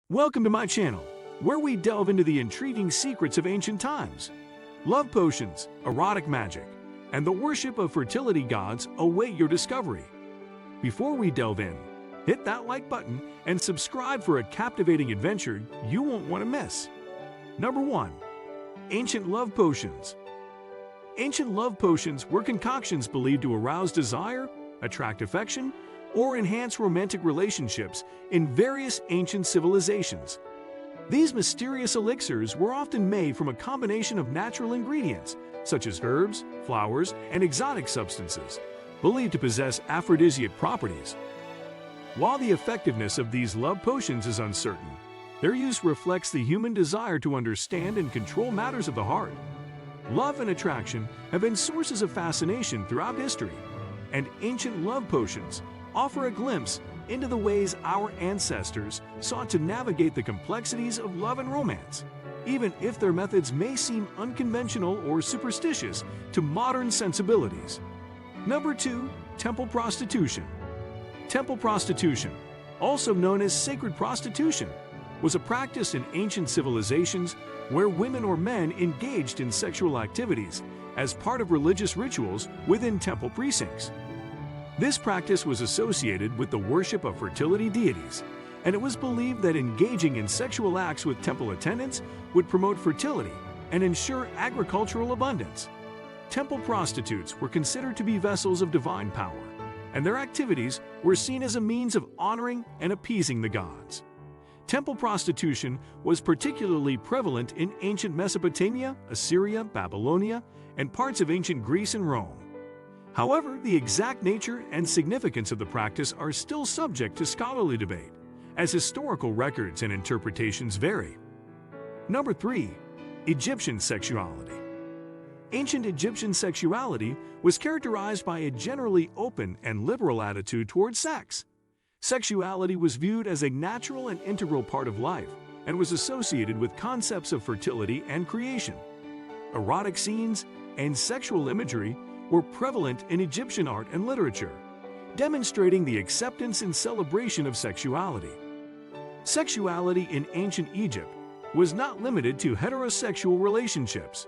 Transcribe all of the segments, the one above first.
Welcome to my channel, where we delve into the intriguing secrets of ancient times. Love potions, erotic magic, and the worship of fertility gods await your discovery. Before we delve in, hit that like button and subscribe for a captivating adventure you won't want to miss. Number 1. Ancient love potions. Ancient love potions were concoctions believed to arouse desire, attract affection, or enhance romantic relationships in various ancient civilizations. These mysterious elixirs were often made from a combination of natural ingredients, such as herbs, flowers, and exotic substances, believed to possess aphrodisiac properties. While the effectiveness of these love potions is uncertain, their use reflects the human desire to understand and control matters of the heart. Love and attraction have been sources of fascination throughout history, and ancient love potions offer a glimpse into the ways our ancestors sought to navigate the complexities of love and romance, even if their methods may seem unconventional or superstitious to modern sensibilities. Number 2. Temple prostitution. Temple prostitution, also known as sacred prostitution, was a practice in ancient civilizations where women or men engaged in sexual activities as part of religious rituals within temple precincts. This practice was associated with the worship of fertility deities, and it was believed that engaging in sexual acts with temple attendants would promote fertility and ensure agricultural abundance. Temple prostitutes were considered to be vessels of divine power, and their activities were seen as a means of honoring and appeasing the gods. Temple prostitution was particularly prevalent in ancient Mesopotamia, Assyria, Babylonia, and parts of ancient Greece and Rome. However, the exact nature and significance of the practice are still subject to scholarly debate, as historical records and interpretations vary. Number 3. Egyptian sexuality. Ancient Egyptian sexuality was characterized by a generally open and liberal attitude towards sex. Sexuality was viewed as a natural and integral part of life and was associated with concepts of fertility and creation. Erotic scenes and sexual imagery were prevalent in Egyptian art and literature, demonstrating the acceptance and celebration of sexuality. Sexuality in ancient Egypt was not limited to heterosexual relationships.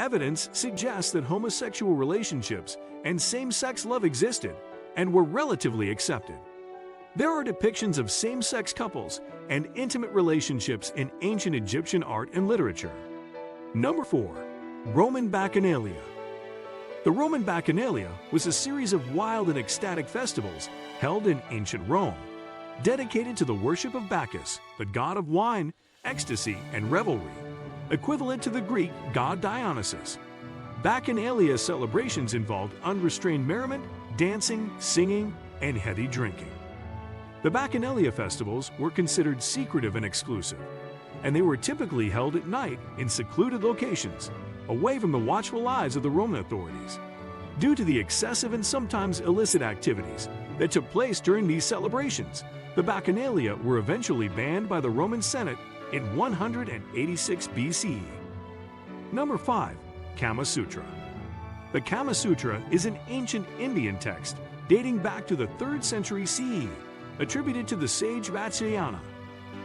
Evidence suggests that homosexual relationships and same-sex love existed and were relatively accepted. There are depictions of same-sex couples and intimate relationships in ancient Egyptian art and literature. Number 4. Roman Bacchanalia. The Roman Bacchanalia was a series of wild and ecstatic festivals held in ancient Rome, dedicated to the worship of Bacchus, the god of wine, ecstasy, and revelry, equivalent to the Greek god Dionysus. Bacchanalia celebrations involved unrestrained merriment, dancing, singing, and heavy drinking. The Bacchanalia festivals were considered secretive and exclusive, and they were typically held at night in secluded locations, away from the watchful eyes of the Roman authorities. Due to the excessive and sometimes illicit activities that took place during these celebrations, the Bacchanalia were eventually banned by the Roman Senate in 186 BCE. Number 5. Kama Sutra. The Kama Sutra is an ancient Indian text dating back to the 3rd century CE, attributed to the sage Vatsyayana.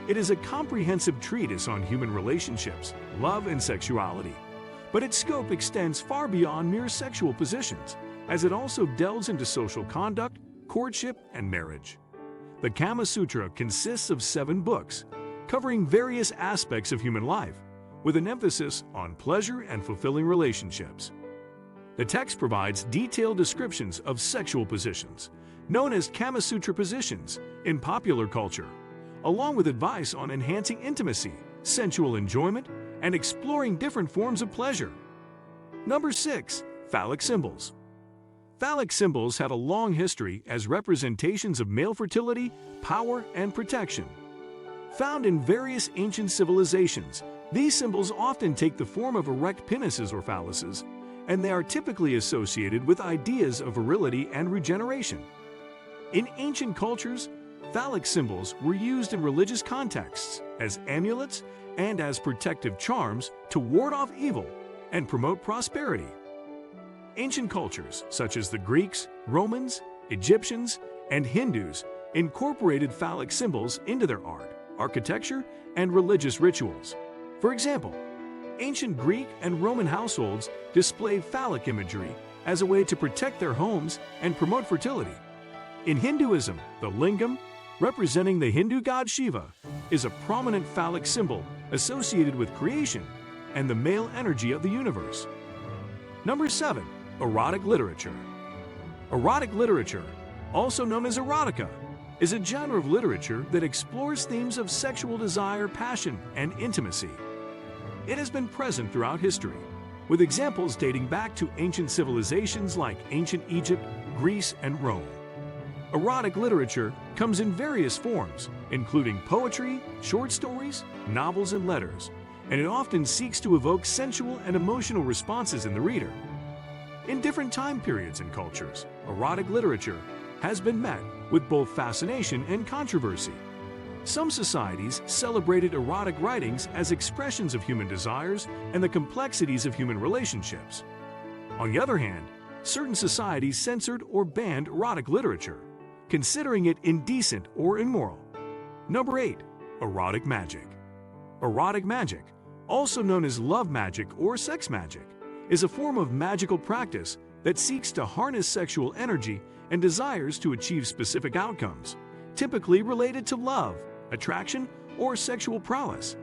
It is a comprehensive treatise on human relationships, love, and sexuality, but its scope extends far beyond mere sexual positions, as it also delves into social conduct, courtship, and marriage. The Kama Sutra consists of 7 books, covering various aspects of human life, with an emphasis on pleasure and fulfilling relationships. The text provides detailed descriptions of sexual positions, known as Kama Sutra positions, in popular culture, along with advice on enhancing intimacy, sensual enjoyment, and exploring different forms of pleasure. Number 6. Phallic Symbols. Phallic symbols have a long history as representations of male fertility, power, and protection. Found in various ancient civilizations, these symbols often take the form of erect penises or phalluses, and they are typically associated with ideas of virility and regeneration. In ancient cultures, phallic symbols were used in religious contexts as amulets and as protective charms to ward off evil and promote prosperity. Ancient cultures such as the Greeks, Romans, Egyptians, and Hindus incorporated phallic symbols into their art, architecture, and religious rituals. For example, ancient Greek and Roman households display phallic imagery as a way to protect their homes and promote fertility. In Hinduism, the lingam, representing the Hindu god Shiva, is a prominent phallic symbol associated with creation and the male energy of the universe. Number 7. Erotic literature. Erotic literature, also known as erotica, is a genre of literature that explores themes of sexual desire, passion, and intimacy. It has been present throughout history, with examples dating back to ancient civilizations like ancient Egypt, Greece, and Rome. Erotic literature comes in various forms, including poetry, short stories, novels, and letters, and it often seeks to evoke sensual and emotional responses in the reader. In different time periods and cultures, erotic literature has been met with both fascination and controversy. Some societies celebrated erotic writings as expressions of human desires and the complexities of human relationships. On the other hand, certain societies censored or banned erotic literature, considering it indecent or immoral. Number 8. Erotic magic. Erotic magic, also known as love magic or sex magic, is a form of magical practice that seeks to harness sexual energy and desires to achieve specific outcomes, typically related to love, attraction, or sexual prowess.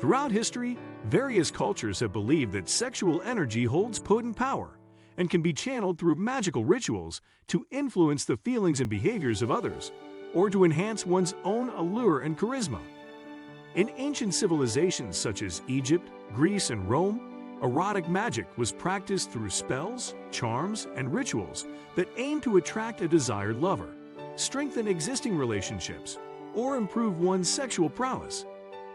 Throughout history, various cultures have believed that sexual energy holds potent power and can be channeled through magical rituals to influence the feelings and behaviors of others, or to enhance one's own allure and charisma. In ancient civilizations such as Egypt, Greece, and Rome, erotic magic was practiced through spells, charms, and rituals that aimed to attract a desired lover, strengthen existing relationships, or improve one's sexual prowess.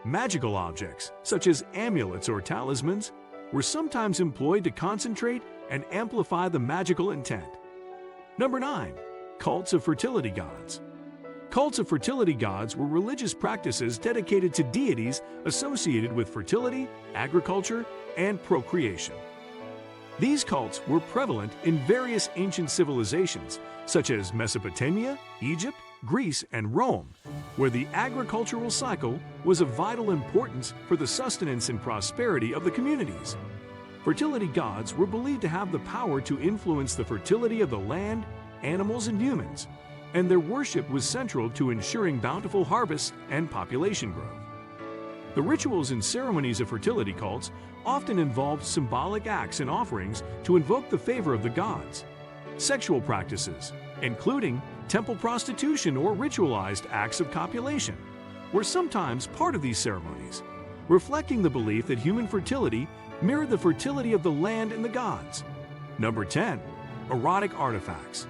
Magical objects, such as amulets or talismans, were sometimes employed to concentrate and amplify the magical intent. Number 9. Cults of fertility gods. Cults of fertility gods were religious practices dedicated to deities associated with fertility, agriculture, and procreation. These cults were prevalent in various ancient civilizations, such as Mesopotamia, Egypt, Greece, and Rome, where the agricultural cycle was of vital importance for the sustenance and prosperity of the communities. Fertility gods were believed to have the power to influence the fertility of the land, animals, and humans, and their worship was central to ensuring bountiful harvests and population growth. The rituals and ceremonies of fertility cults often involved symbolic acts and offerings to invoke the favor of the gods. Sexual practices, including temple prostitution or ritualized acts of copulation, were sometimes part of these ceremonies, reflecting the belief that human fertility mirrored the fertility of the land and the gods. Number 10. Erotic artifacts.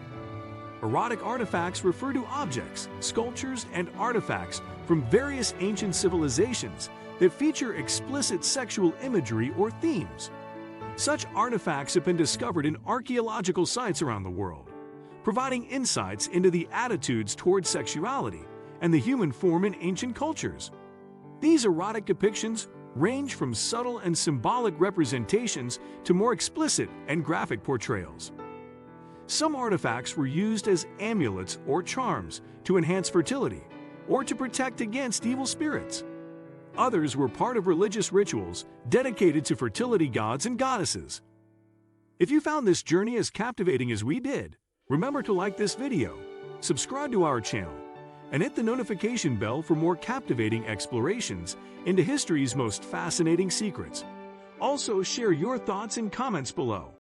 Erotic artifacts refer to objects, sculptures, and artifacts from various ancient civilizations that feature explicit sexual imagery or themes. Such artifacts have been discovered in archaeological sites around the world, providing insights into the attitudes towards sexuality and the human form in ancient cultures. These erotic depictions range from subtle and symbolic representations to more explicit and graphic portrayals. Some artifacts were used as amulets or charms to enhance fertility or to protect against evil spirits. Others were part of religious rituals dedicated to fertility gods and goddesses. If you found this journey as captivating as we did, remember to like this video, subscribe to our channel, and hit the notification bell for more captivating explorations into history's most fascinating secrets. Also, share your thoughts and comments below.